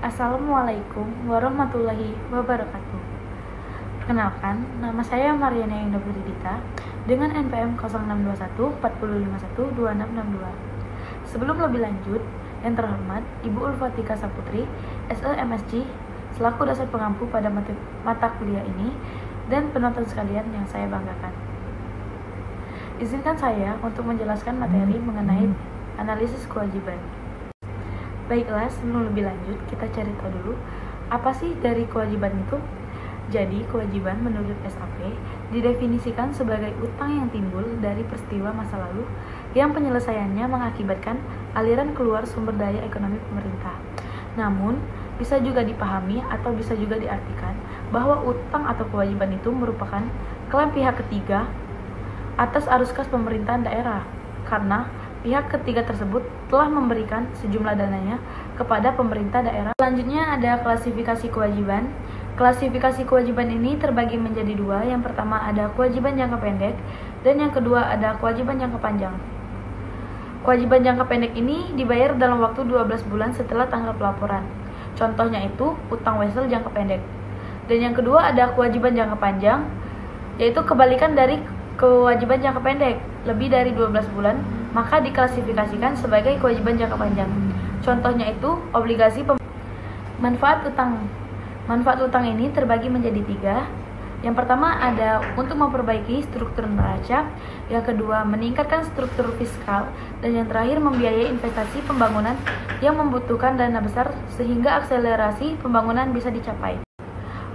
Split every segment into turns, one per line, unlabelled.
Assalamualaikum warahmatullahi wabarakatuh. Perkenalkan, nama saya Mariana Indah Buridita dengan NPM 0621 4051 2662. Sebelum lebih lanjut, yang terhormat Ibu Ulfatika Saputri, SEMSG, selaku dosen pengampu pada mata kuliah ini, dan penonton sekalian yang saya banggakan. Izinkan saya untuk menjelaskan materi mengenai analisis kewajiban. Baiklah, sebelum lebih lanjut, kita cari tahu dulu apa sih dari kewajiban itu. Jadi, kewajiban menurut SAP didefinisikan sebagai utang yang timbul dari peristiwa masa lalu yang penyelesaiannya mengakibatkan aliran keluar sumber daya ekonomi pemerintah. Namun, bisa juga dipahami atau bisa juga diartikan bahwa utang atau kewajiban itu merupakan klaim pihak ketiga atas arus kas pemerintahan daerah, karena pihak ketiga tersebut telah memberikan sejumlah dananya kepada pemerintah daerah. Selanjutnya ada klasifikasi kewajiban. Klasifikasi kewajiban ini terbagi menjadi dua. Yang pertama ada kewajiban jangka pendek dan yang kedua ada kewajiban jangka panjang. Kewajiban jangka pendek ini dibayar dalam waktu 12 bulan setelah tanggal pelaporan. Contohnya itu utang wesel jangka pendek. Dan yang kedua ada kewajiban jangka panjang, yaitu kebalikan dari kewajiban jangka pendek, lebih dari 12 bulan, maka diklasifikasikan sebagai kewajiban jangka panjang. Contohnya itu obligasi manfaat utang. Manfaat utang ini terbagi menjadi 3. Yang pertama ada untuk memperbaiki struktur neraca, yang kedua meningkatkan struktur fiskal, dan yang terakhir membiayai investasi pembangunan yang membutuhkan dana besar sehingga akselerasi pembangunan bisa dicapai.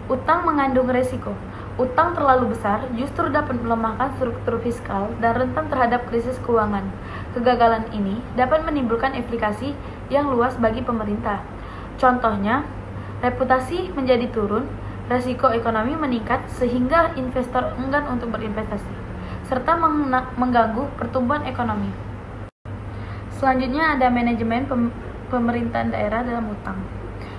Utang mengandung resiko. Utang terlalu besar justru dapat melemahkan struktur fiskal dan rentan terhadap krisis keuangan. Kegagalan ini dapat menimbulkan implikasi yang luas bagi pemerintah. Contohnya, reputasi menjadi turun, resiko ekonomi meningkat sehingga investor enggan untuk berinvestasi, serta mengganggu pertumbuhan ekonomi. Selanjutnya ada manajemen pemerintahan daerah dalam utang.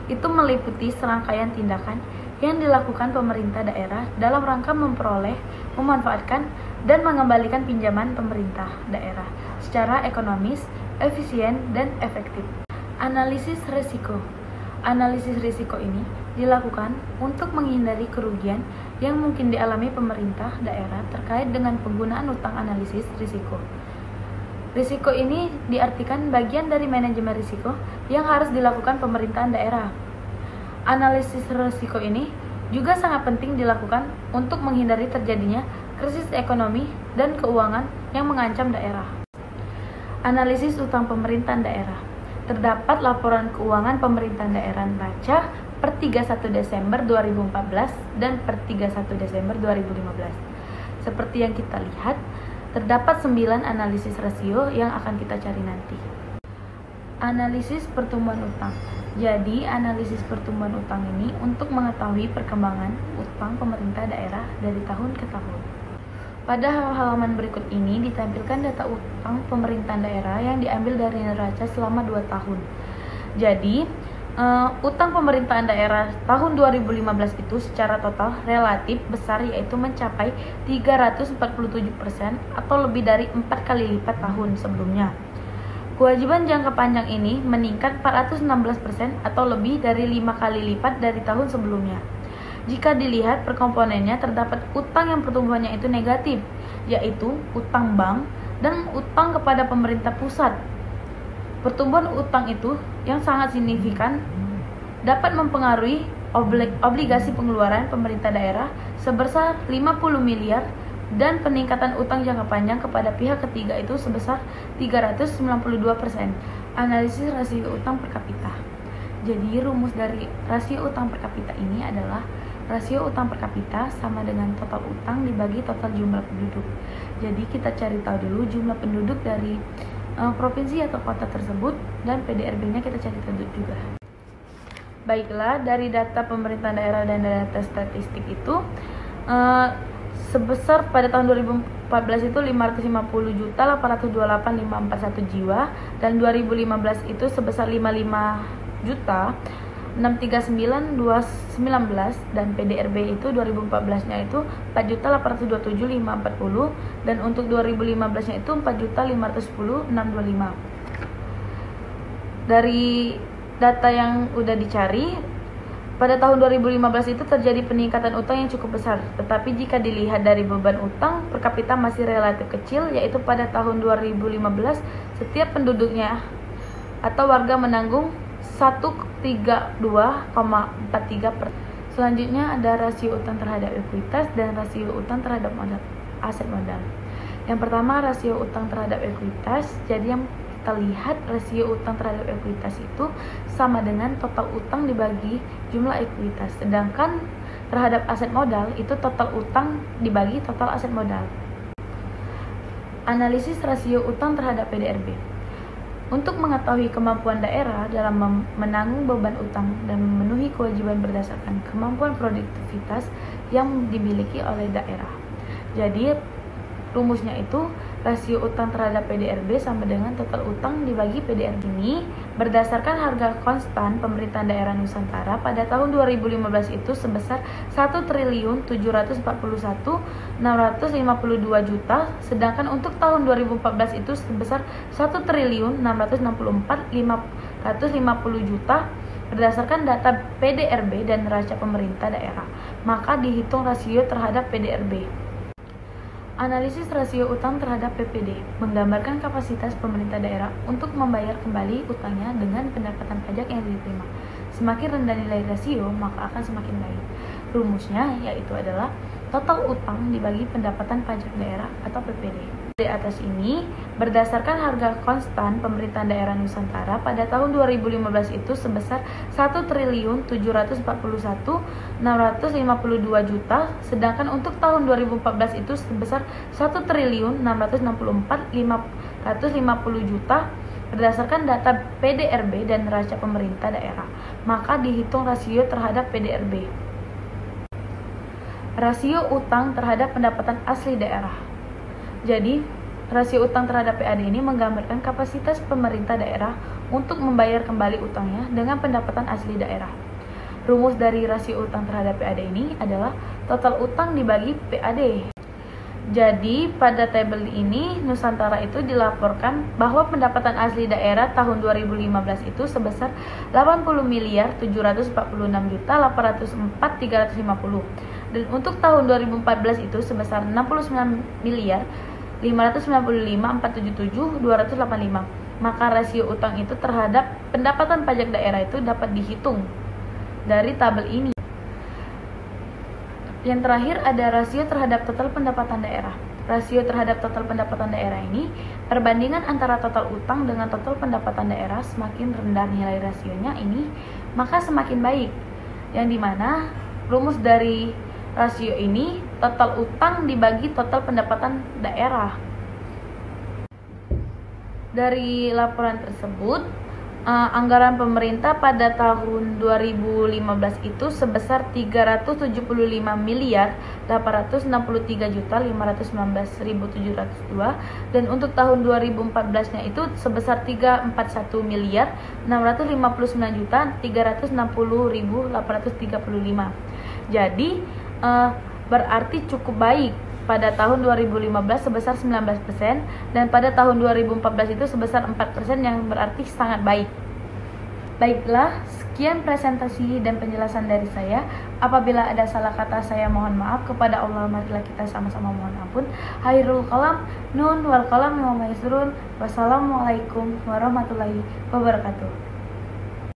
Itu meliputi serangkaian tindakan yang dilakukan pemerintah daerah dalam rangka memperoleh, memanfaatkan, dan mengembalikan pinjaman pemerintah daerah secara ekonomis, efisien, dan efektif. Analisis risiko. Analisis risiko ini dilakukan untuk menghindari kerugian yang mungkin dialami pemerintah daerah terkait dengan penggunaan utang. Analisis risiko. Risiko ini diartikan bagian dari manajemen risiko yang harus dilakukan pemerintahan daerah. Analisis risiko ini juga sangat penting dilakukan untuk menghindari terjadinya krisis ekonomi dan keuangan yang mengancam daerah. Analisis utang pemerintahan daerah. Terdapat laporan keuangan pemerintahan daerah neraca per 31 Desember 2014 dan per 31 Desember 2015. Seperti yang kita lihat, terdapat 9 analisis rasio yang akan kita cari nanti. Analisis pertumbuhan utang. Jadi, analisis pertumbuhan utang ini untuk mengetahui perkembangan utang pemerintah daerah dari tahun ke tahun. Pada halaman berikut ini ditampilkan data utang pemerintahan daerah yang diambil dari neraca selama 2 tahun. Jadi, utang pemerintahan daerah tahun 2015 itu secara total relatif besar, yaitu mencapai 347% atau lebih dari 4 kali lipat tahun sebelumnya. Kewajiban jangka panjang ini meningkat 416% atau lebih dari 5 kali lipat dari tahun sebelumnya. Jika dilihat per komponennya, terdapat utang yang pertumbuhannya itu negatif, yaitu utang bank dan utang kepada pemerintah pusat. Pertumbuhan utang itu yang sangat signifikan dapat mempengaruhi obligasi pengeluaran pemerintah daerah sebesar 50 miliar dan peningkatan utang jangka panjang kepada pihak ketiga itu sebesar 392%. Analisis rasio utang per kapita. Jadi rumus dari rasio utang per kapita ini adalah rasio utang per kapita sama dengan total utang dibagi total jumlah penduduk. Jadi kita cari tahu dulu jumlah penduduk dari provinsi atau kota tersebut dan PDRB-nya kita cari tahu juga. Baiklah, dari data pemerintahan daerah dan data statistik itu sebesar pada tahun 2014 itu 550.828.541 jiwa dan 2015 itu sebesar 55.639.219 dan PDRB itu 2014-nya itu 4.827.540 dan untuk 2015-nya itu 4.510.625. Dari data yang udah dicari, pada tahun 2015 itu terjadi peningkatan utang yang cukup besar. Tetapi jika dilihat dari beban utang per kapita masih relatif kecil, yaitu pada tahun 2015 setiap penduduknya atau warga menanggung 132,43%. Selanjutnya ada rasio utang terhadap ekuitas dan rasio utang terhadap aset modal. Yang pertama, rasio utang terhadap ekuitas. Jadi yang kita lihat, rasio utang terhadap ekuitas itu sama dengan total utang dibagi jumlah ekuitas. Sedangkan terhadap aset modal itu total utang dibagi total aset modal. Analisis rasio utang terhadap PDRB. Untuk mengetahui kemampuan daerah dalam menanggung beban utang dan memenuhi kewajiban berdasarkan kemampuan produktivitas yang dimiliki oleh daerah. Jadi rumusnya itu rasio utang terhadap PDRB sama dengan total utang dibagi PDRB. Ini berdasarkan harga konstan pemerintahan daerah Nusantara pada tahun 2015 itu sebesar 1.741.652 juta, sedangkan untuk tahun 2014 itu sebesar 1.664.550 juta berdasarkan data PDRB dan neraca pemerintah daerah. Maka dihitung rasio terhadap PDRB. Analisis rasio utang terhadap PPD menggambarkan kapasitas pemerintah daerah untuk membayar kembali utangnya dengan pendapatan pajak yang diterima. Semakin rendah nilai rasio, maka akan semakin baik. Rumusnya yaitu adalah total utang dibagi pendapatan pajak daerah atau PPD. Di atas ini, berdasarkan harga konstan pemerintahan daerah Nusantara pada tahun 2015 itu sebesar 1.741.652 juta, sedangkan untuk tahun 2014 itu sebesar 1.664.550 juta berdasarkan data PDRB dan neraca pemerintah daerah. Maka dihitung rasio terhadap PDRB. Rasio utang terhadap pendapatan asli daerah. Jadi, rasio utang terhadap PAD ini menggambarkan kapasitas pemerintah daerah untuk membayar kembali utangnya dengan pendapatan asli daerah. Rumus dari rasio utang terhadap PAD ini adalah total utang dibagi PAD. Jadi, pada tabel ini Nusantara itu dilaporkan bahwa pendapatan asli daerah tahun 2015 itu sebesar 80.746.804.350. Dan untuk tahun 2014 itu sebesar 69.495.477.285. Maka rasio utang itu terhadap pendapatan pajak daerah itu dapat dihitung dari tabel ini. Yang terakhir ada rasio terhadap total pendapatan daerah. Rasio terhadap total pendapatan daerah ini perbandingan antara total utang dengan total pendapatan daerah. Semakin rendah nilai rasionya ini, maka semakin baik. Yang dimana rumus dari rasio ini total utang dibagi total pendapatan daerah. Dari laporan tersebut, anggaran pemerintah pada tahun 2015 itu sebesar 370.863.519.702 dan untuk tahun 2014-nya itu sebesar 341.959.360.835. Jadi berarti cukup baik. Pada tahun 2015 sebesar 19% dan pada tahun 2014 itu sebesar 4%, yang berarti sangat baik. Baiklah, sekian presentasi dan penjelasan dari saya. Apabila ada salah kata, saya mohon maaf. Kepada Allah marilah kita sama-sama mohon ampun. Khairul kalam nun wal kalam wa maisrun. Wassalamualaikum warahmatullahi wabarakatuh.